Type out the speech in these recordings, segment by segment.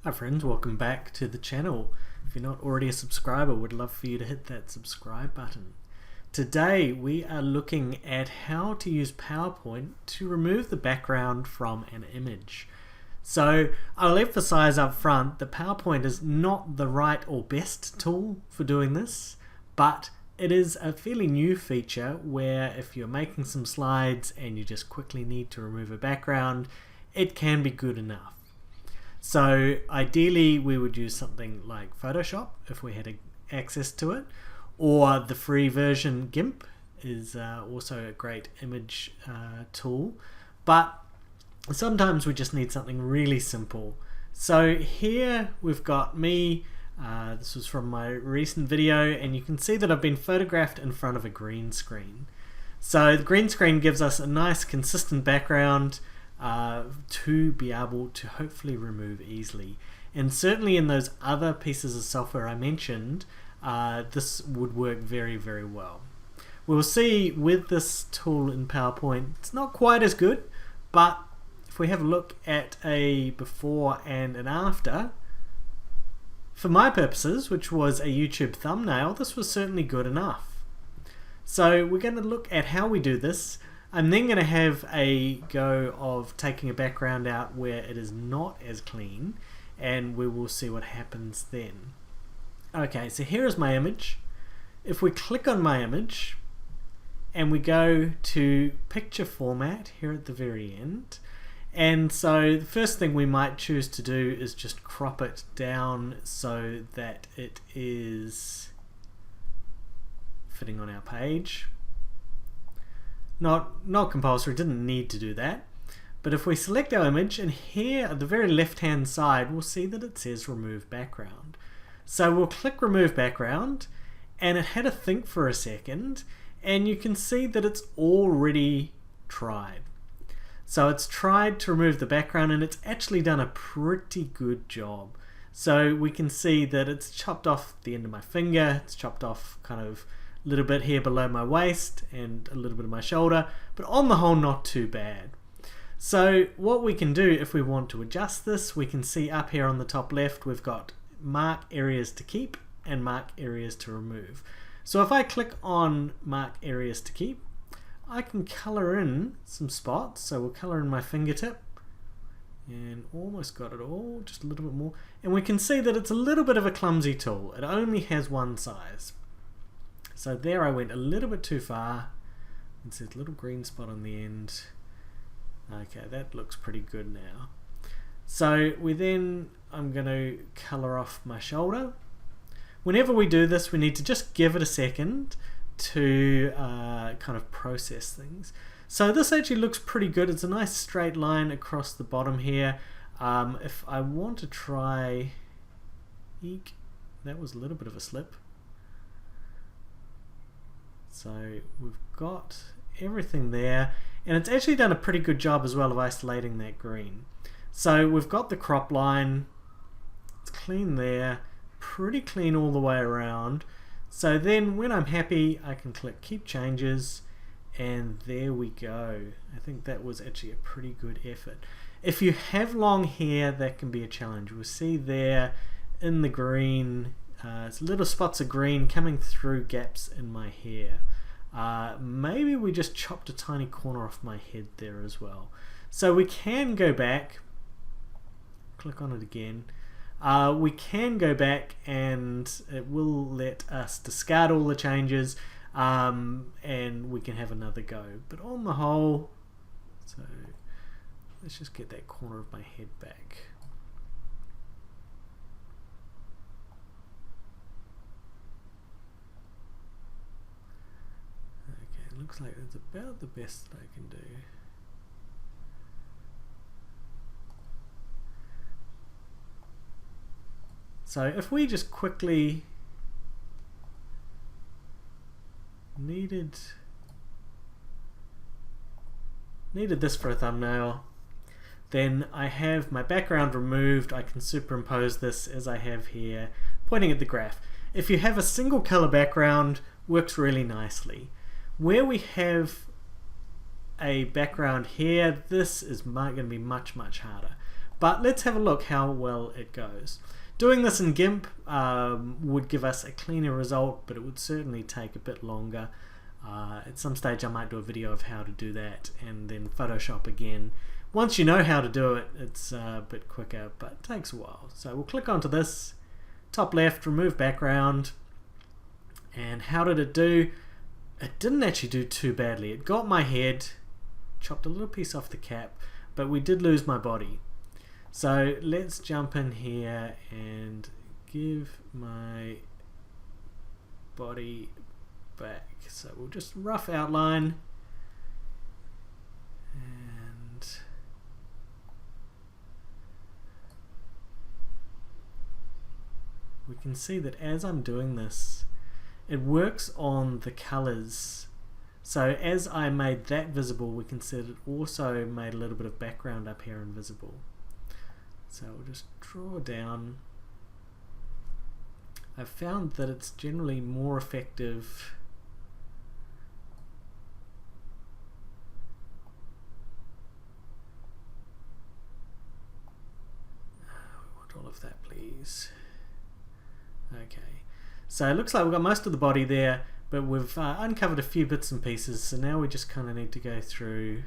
Hi friends, welcome back to the channel. If you're not already a subscriber, would love for you to hit that subscribe button. Today we are looking at how to use PowerPoint to remove the background from an image. So I'll emphasize up front that PowerPoint is not the right or best tool for doing this, but it is a fairly new feature where if you're making some slides and you just quickly need to remove a background, it can be good enough. So ideally we would use something like Photoshop if we had access to it, or the free version Gimp is also a great image tool, but sometimes we just need something really simple. So here we've got me, this was from my recent video, and you can see that I've been photographed in front of a green screen. So the green screen gives us a nice consistent background to be able to hopefully remove easily. And certainly in those other pieces of software I mentioned, this would work very, very well. We'll see with this tool in PowerPoint, it's not quite as good, but if we have a look at a before and an after, for my purposes, which was a YouTube thumbnail, this was certainly good enough. So we're going to look at how we do this. I'm then going to have a go of taking a background out where it is not as clean, and we will see what happens then. Okay, so here is my image. If we click on my image and we go to picture format here at the very end, and so the first thing we might choose to do is just crop it down so that it is fitting on our page. Not compulsory, didn't need to do that. But if we select our image, and here at the very left hand side we'll see that it says remove background. So we'll click remove background, and it had to think for a second, and you can see that it's already tried. So it's tried to remove the background, and it's actually done a pretty good job. So we can see that it's chopped off the end of my finger, it's chopped off kind of a little bit here below my waist and a little bit of my shoulder, but on the whole not too bad. So what we can do if we want to adjust this, we can see up here on the top left we've got mark areas to keep and mark areas to remove. So if I click on mark areas to keep, I can color in some spots. So we'll color in my fingertip, and almost got it all, just a little bit more, and we can see that it's a little bit of a clumsy tool. It only has one size. So there I went a little bit too far. It's a little green spot on the end. Okay, that looks pretty good now. So I'm going to color off my shoulder. Whenever we do this, we need to just give it a second to kind of process things. So this actually looks pretty good. It's a nice straight line across the bottom here. If I want to try, eek, that was a little bit of a slip. So we've got everything there, and it's actually done a pretty good job as well of isolating that green. So we've got the crop line, it's clean there, pretty clean all the way around. So then when I'm happy, I can click keep changes, and there we go. I think that was actually a pretty good effort. If you have long hair, that can be a challenge. We'll see there in the green, it's little spots of green coming through gaps in my hair. Maybe we just chopped a tiny corner off my head there as well. So we can go back, click on it again. We can go back and it will let us discard all the changes, and we can have another go. But on the whole, so let's just get that corner of my head back. Looks like that's about the best that I can do. So if we just quickly needed this for a thumbnail, then I have my background removed. I can superimpose this as I have here, pointing at the graph. If you have a single color background, works really nicely. Where we have a background here, this is going to be much harder. but let's have a look how well it goes. Doing this in GIMP would give us a cleaner result, but it would certainly take a bit longer. At some stage I might do a video of how to do that, and then Photoshop again. Once you know how to do it, it's a bit quicker, but it takes a while. So we'll click onto this, top left, remove background. And how did it do? It didn't actually do too badly. It got my head, chopped a little piece off the cap, but we did lose my body. So let's jump in here and give my body back. So we'll just rough outline, and we can see that as I'm doing this, it works on the colors. So as I made that visible, we can see that it also made a little bit of background up here invisible. So we'll just draw down. I've found that it's generally more effective we want all of that, please. Okay, so it looks like we've got most of the body there, but we've uncovered a few bits and pieces, so now we just kind of need to go through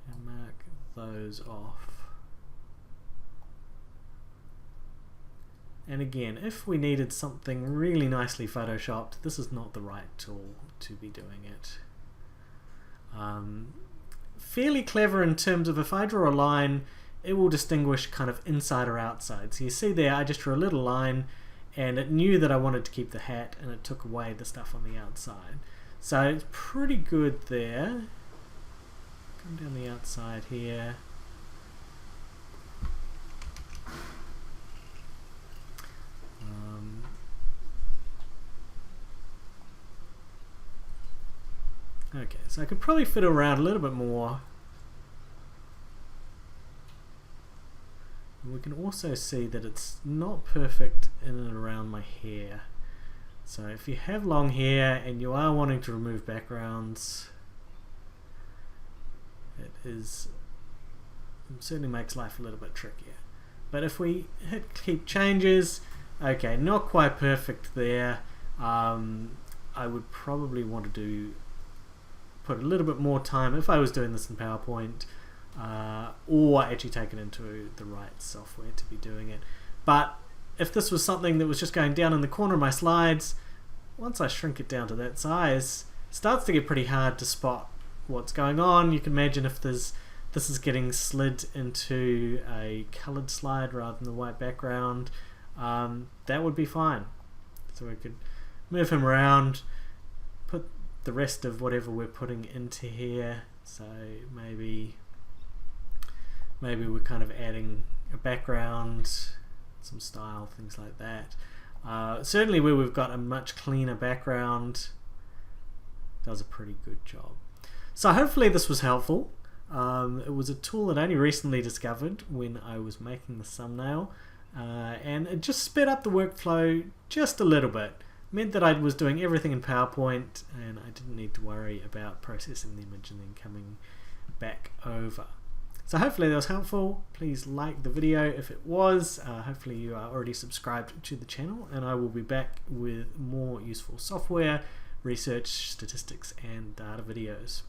and mark those off. And again, if we needed something really nicely photoshopped, this is not the right tool to be doing it. Fairly clever in terms of if I draw a line, it will distinguish kind of inside or outside. So you see there, I just drew a little line, and it knew that I wanted to keep the hat, and it took away the stuff on the outside. So it's pretty good there. Come down the outside here. Okay, so I could probably fiddle around a little bit more. And we can also see that it's not perfect in and around my hair. So if you have long hair and you are wanting to remove backgrounds, it certainly makes life a little bit trickier. But if we hit keep changes, okay, not quite perfect there. I would probably want to put a little bit more time if I was doing this in PowerPoint, or actually take it into the right software to be doing it. But if this was something that was just going down in the corner of my slides, once I shrink it down to that size, it starts to get pretty hard to spot what's going on. You can imagine if this is getting slid into a colored slide rather than the white background, that would be fine. So we could move him around, put the rest of whatever we're putting into here. So maybe we're kind of adding a background, some style, things like that. Certainly where we've got a much cleaner background, does a pretty good job. So hopefully this was helpful. It was a tool that I only recently discovered when I was making the thumbnail, and it just sped up the workflow just a little bit. Meant that I was doing everything in PowerPoint and I didn't need to worry about processing the image and then coming back over. So hopefully that was helpful. Please like the video if it was. Hopefully you are already subscribed to the channel, and I will be back with more useful software, research, statistics and data videos.